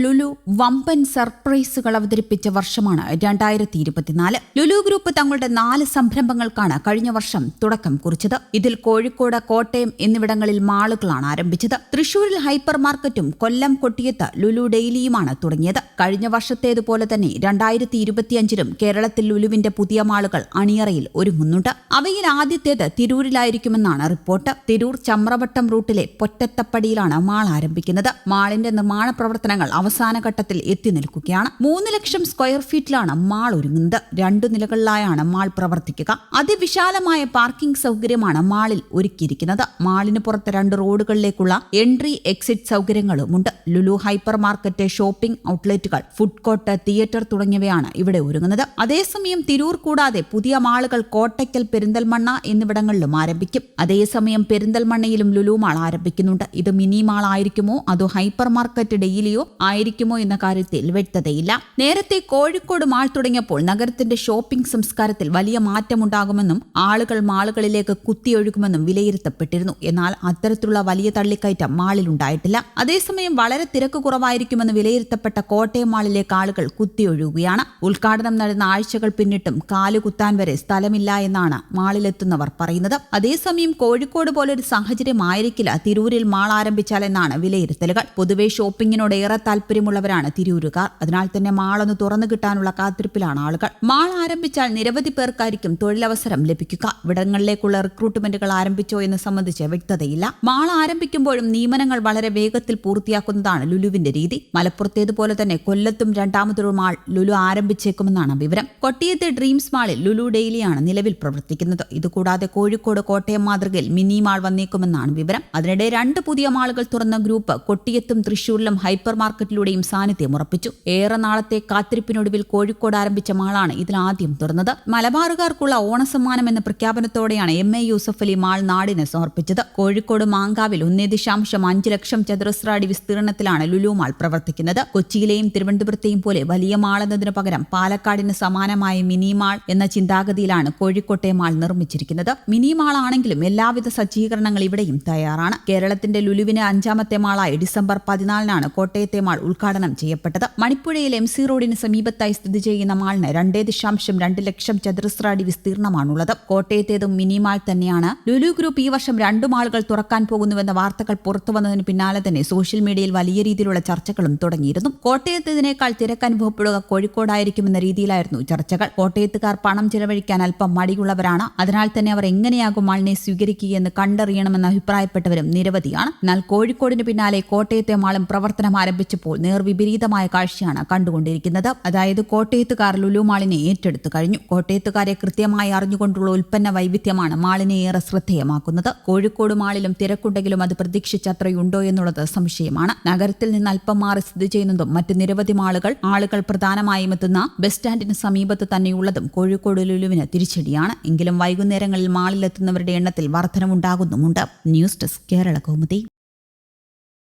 ലുലു വമ്പൻ സർപ്രൈസുകൾ അവതരിപ്പിച്ച വർഷമാണ് 2024. ലുലു ഗ്രൂപ്പ് തങ്ങളുടെ 4 സംരംഭങ്ങൾക്കാണ് കഴിഞ്ഞ വർഷം തുടക്കം കുറിച്ചത്. ഇതിൽ കോഴിക്കോട്, കോട്ടയം എന്നിവിടങ്ങളിൽ മാളുകളാണ് ആരംഭിച്ചത്. തൃശൂരിൽ ഹൈപ്പർ മാർക്കറ്റും കൊല്ലം കൊട്ടിയത്ത് ലുലു ഡെയിലിയുമാണ് തുടങ്ങിയത്. കഴിഞ്ഞ വർഷത്തേതുപോലെ തന്നെ 2025ലും കേരളത്തിൽ ലുലുവിന്റെ പുതിയ മാളുകൾ അണിയറയിൽ ഒരുങ്ങുന്നുണ്ട്. അവയിൽ ആദ്യത്തേത് തിരൂരിലായിരിക്കുമെന്നാണ് റിപ്പോർട്ട്. തിരൂർ ചമ്രവട്ടം റൂട്ടിലെ പൊറ്റത്തപ്പടിയിലാണ് മാൾ ആരംഭിക്കുന്നത്. മാളിന്റെ നിർമ്മാണ പ്രവർത്തനങ്ങൾ അവസാന ഘട്ടത്തിൽ എത്തി നിൽക്കുകയാണ്. 3 ലക്ഷം സ്ക്വയർ ഫീറ്റിലാണ് മാൾ ഒരുങ്ങുന്നത്. 2 നിലകളിലായാണ് മാൾ പ്രവർത്തിക്കുക. അതിവിശാലമായ പാർക്കിംഗ് സൗകര്യമാണ് മാളിൽ ഒരുക്കിയിരിക്കുന്നത്. മാളിന് പുറത്ത് 2 റോഡുകളിലേക്കുള്ള എൻട്രി എക്സിറ്റ് സൗകര്യങ്ങളുമുണ്ട്. ലുലു ഹൈപ്പർ മാർക്കറ്റ്, ഷോപ്പിംഗ് ഔട്ട്ലെറ്റുകൾ, ഫുഡ് കോർട്ട്, തിയേറ്റർ തുടങ്ങിയവയാണ് ഇവിടെ ഒരുങ്ങുന്നത്. അതേസമയം തിരൂർ കൂടാതെ പുതിയ മാളുകൾ കോട്ടയ്ക്കൽ, പെരിന്തൽമണ്ണ എന്നിവിടങ്ങളിലും ആരംഭിക്കും. അതേസമയം പെരിന്തൽമണ്ണയിലും ലുലു മാൾ ആരംഭിക്കുന്നുണ്ട്. ഇത് മിനി മാൾ ആയിരിക്കുമോ അതോ ഹൈപ്പർ മാർക്കറ്റ് ഡെയിലിയോ ആയിരിക്കുമോ എന്ന കാര്യത്തിൽ വ്യക്തതയില്ല. നേരത്തെ കോഴിക്കോട് മാൾ തുടങ്ങിയപ്പോൾ നഗരത്തിന്റെ ഷോപ്പിംഗ് സംസ്കാരത്തിൽ വലിയ മാറ്റമുണ്ടാകുമെന്നും ആളുകൾ മാളുകളിലേക്ക് കുത്തിയൊഴുകുമെന്നും വിലയിരുത്തപ്പെട്ടിരുന്നു. എന്നാൽ അത്തരത്തിലുള്ള വലിയ തള്ളിക്കയറ്റം മാളിലുണ്ടായിട്ടില്ല. അതേസമയം വളരെ തിരക്ക് കുറവായിരിക്കുമെന്ന് വിലയിരുത്തപ്പെട്ട കോട്ടയം മാളിലേക്ക് ആളുകൾ കുത്തിയൊഴുകുകയാണ്. ഉദ്ഘാടനം നടന്ന ആഴ്ചകൾ പിന്നിട്ടും കാലുകുത്താൻ വരെ സ്ഥലമില്ല എന്നാണ് മാളിലെത്തുന്നവർ പറയുന്നത്. അതേസമയം കോഴിക്കോട് പോലൊരു സാഹചര്യമായിരിക്കില്ല തിരൂരിൽ മാൾ ആരംഭിച്ചാലെന്നാണ് വിലയിരുത്തലുകൾ. പൊതുവെ ഷോപ്പിംഗിനോട് ഏറെ താല്പര്യമുള്ളവരാണ് തിരൂരുകാർ. അതിനാൽ തന്നെ മാളൊന്ന് തുറന്നു കിട്ടാനുള്ള കാത്തിരിപ്പിലാണ് ആളുകൾ. മാൾ ആരംഭിച്ചാൽ നിരവധി പേർക്കായിരിക്കും തൊഴിലവസരം ലഭിക്കുക. ഇവിടങ്ങളിലേക്കുള്ള റിക്രൂട്ട്മെന്റുകൾ ആരംഭിച്ചോ എന്ന് സംബന്ധിച്ച് വ്യക്തതയില്ല. മാൾ ആരംഭിക്കുമ്പോഴും നിയമനങ്ങൾ വളരെ വേഗത്തിൽ പൂർത്തിയാക്കുന്നതാണ് ലുലുവിന്റെ രീതി. മലപ്പുറത്തേതുപോലെ തന്നെ കൊല്ലത്തും രണ്ടാമതൊരു മാൾ ലുലു ആരംഭിച്ചേക്കുമെന്നാണ് വിവരം. കൊട്ടിയത്തെ ഡ്രീംസ് മാളിൽ ലുലു ഡെയിലിയാണ് നിലവിൽ പ്രവർത്തിക്കുന്നത്. ഇതുകൂടാതെ കോഴിക്കോട്, കോട്ടയം മാതൃകയിൽ മിനി മാൾ വന്നേക്കുമെന്നാണ് വിവരം. അതിനിടെ 2 പുതിയ മാളുകൾ തുറന്ന ഗ്രൂപ്പ് കൊട്ടിയത്തും തൃശൂരിലും ഹൈപ്പർ മാർക്കറ്റിലൂടെയും സാന്നിധ്യം ഉറപ്പിച്ചു. ഏറെ നാളത്തെ കാത്തിരിപ്പിനൊടുവിൽ കോഴിക്കോട് ആരംഭിച്ച മാളാണ് ഇതിലാദ്യം തുറന്നത്. മലബാറുകാർക്കുള്ള ഓണസമ്മാനം എന്ന പ്രഖ്യാപനത്തോടെയാണ് MA യൂസഫ് അലി മാൾ നാടിന് സമർപ്പിച്ചത്. കോഴിക്കോട് മാങ്കാവിൽ 1.5 ലക്ഷം ചതുരശ്ര അടി വിസ്തീർണത്തിലാണ് ലുലു മാൾ പ്രവർത്തിക്കുന്നത്. കൊച്ചിയിലെയും തിരുവനന്തപുരത്തെയും പോലെ വലിയ മാൾ എന്നതിനു പകരം പാലക്കാടിന് സമാനമായ മിനി മാൾ എന്ന ചിന്താഗതിയിലാണ് കോഴിക്കോട്ടെ മാൾ നിർമ്മിച്ചിരിക്കുന്നത്. മിനി മാൾ ആണെങ്കിലും എല്ലാവിധ സജ്ജീകരണങ്ങൾ ഇവിടെയും തയ്യാറാണ്. കേരളത്തിന്റെ ലുലുവിന് 5ാമത്തെ മാളായി ഡിസംബർ 14-നാണ് കോട്ടയത്തെ മാൾ ഉദ്ഘാടനം ചെയ്യപ്പെട്ടത്. മണിപ്പുഴയിൽ MC റോഡിന് സമീപത്തായി സ്ഥിതി ചെയ്യുന്ന മാളിന് 2.2 ലക്ഷം ചതുരശ്ര അടി വിസ്തീർണമാണുള്ളത്. കോട്ടയത്തേതും മിനി മാൾ തന്നെയാണ്. ലുലു ഗ്രൂപ്പ് ഈ വർഷം 2 മാളുകൾ തുറക്കാൻ പോകുന്നുവെന്ന വാർത്തകൾ പുറത്തുവന്നതിന് പിന്നാലെ തന്നെ സോഷ്യൽ മീഡിയയിൽ വലിയ രീതിയിലുള്ള ചർച്ചകളും തുടങ്ങിയിരുന്നു. കോട്ടയത്തേതിനേക്കാൾ തിരക്കനുഭവപ്പെടുക കോഴിക്കോടായിരിക്കുമെന്ന രീതിയിലായിരുന്നു ചർച്ചകൾ. കോട്ടയത്തുകാർ പണം ചെലവഴിക്കാൻ അല്പം മടിയുള്ളവരാണ്. അതിനാൽ തന്നെ അവർ എങ്ങനെയാകും മാളിനെ സ്വീകരിക്കുകയെന്ന് കണ്ടറിയണമെന്ന് അഭിപ്രായപ്പെട്ടവരും നിരവധിയാണ്. എന്നാൽ കോഴിക്കോടിന് പിന്നാലെ കോട്ടയത്തെ മാളും പ്രവർത്തനം ആരംഭിച്ചപ്പോൾ നേർവിപരീതമായ കാഴ്ചയാണ് കണ്ടുകൊണ്ടിരിക്കുന്നത്. അതായത് കോട്ടയത്തുകാർ ലുലു മാളിനെ ഏറ്റെടുത്തു കഴിഞ്ഞു. കോട്ടയത്തുകാരെ കൃത്യമായി അറിഞ്ഞുകൊണ്ടുള്ള ഉൽപ്പന്ന വൈവിധ്യമാണ് മാളിനെ ഏറെ ശ്രദ്ധേയമാക്കുന്നത്. കോഴിക്കോട് മാളിലും തിരക്കുണ്ടെങ്കിലും അത് പ്രതീക്ഷിച്ചത്രയുണ്ടോ എന്നുള്ളത് സംശയമാണ്. നഗരത്തിൽ നിന്ന് അല്പം മാറി സ്ഥിതി ചെയ്യുന്നതും മറ്റ് നിരവധി ആളുകൾ പ്രധാനമായും എത്തുന്ന ബസ് സ്റ്റാൻഡിന് സമീപത്ത് തന്നെയുള്ളതും കോഴിക്കോട് ലുലുവിന് തിരിച്ചടിയാണ്. എങ്കിലും വൈകുന്നേരങ്ങളിൽ മാളിലെത്തുന്നവരുടെ എണ്ണത്തിൽ വർധനമുണ്ടാകുന്നുമുണ്ട്. News desk Kerala Kaumudi.